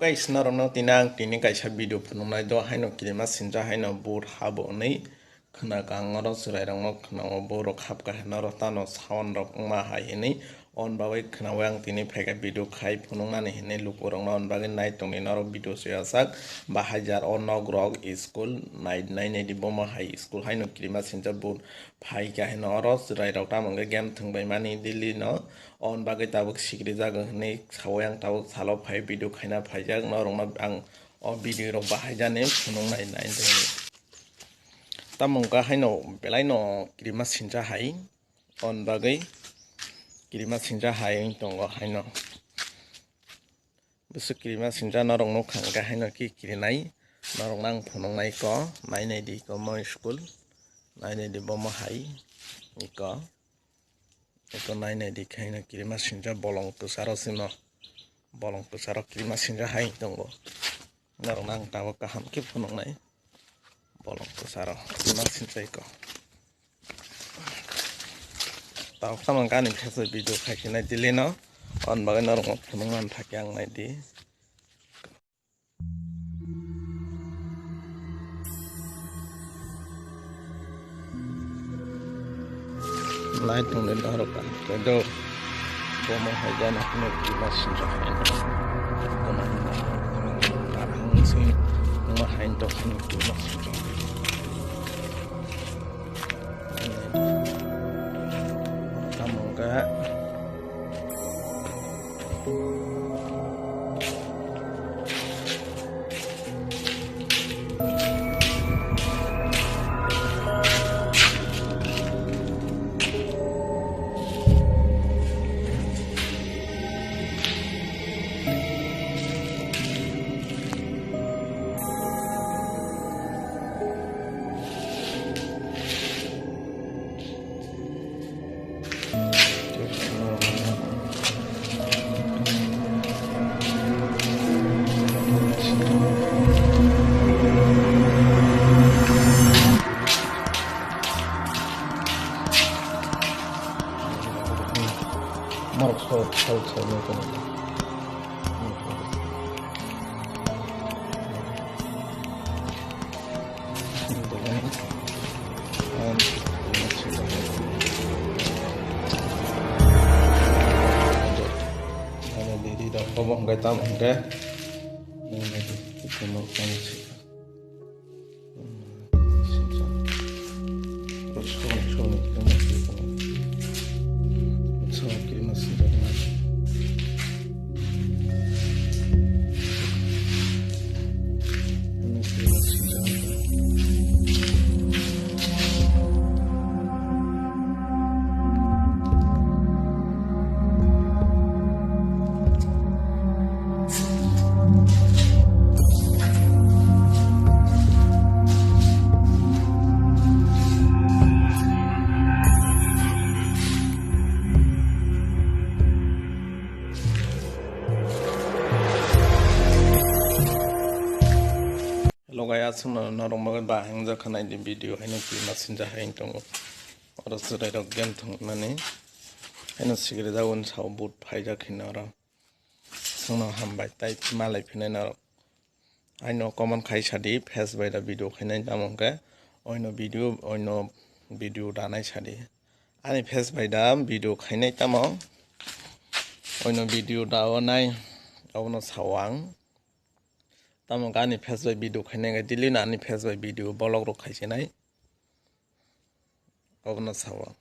Guys, narong tinang tini kaisa video phunungnai do haino kirima sinja haino bur habo nei khna kang oro surai rong khna o borok khapka naro tano sound rok ma hai nei on babai khna wang tini pheka video khai phunungnani hinei lukurong on bagai nai tongni naro video seasak bahajar o nogrok school nai nei di boma high school haino kirima sinja bur phai ka haino oro surai rok tamang game thungbai mani Delhi no on bagai tabuk sikri jaga nei sawang tabuk salo phai video khaina phaijak norong no ang o video rok bahajane phunungnai nai deni tamongka haino belai no kirima sinja hai on bagai kirima sinja hai tongo haino busu kirima sinja norong no khangka haino ki kirinai norong nang phunungnai ko nai di ko mo school nai di bomo hai iko iko nai di khaina kirima sinja bolong tusaro sino bolong tusaro kirima sinja hai tongo norong nang tawo kaham ki phunungnai bolong tusaro kirima sinja iko tao kamang kani phese video khakinai dili no on bagai norong phunungan thakyang nai di light on the door ka do bomo hajan no kirima sinja hai kono arang sing mo hain to kirima sinja Semoga Marok so no Ngomong nggak tahu enggak, ini kita mau kongsi, terus kongsi kita masih kongsi, so kita masih dalam, ini kita masih dalam. Hello guys, norong bagai bahang jakhana di video haino kirima sinja hai tongo oro surai rok game thungnani haino sigre jagun saw boot phaija khina oro sungno hambai tai malai phinai na haino common khai sadi face by the video khainai tamongke oino video danai sadi ani face by the video khainai tamong oino video dawo nai ono sawang tamong ani Facebook video khainai dili na ani Facebook video blog ro khaisi nai obna sawa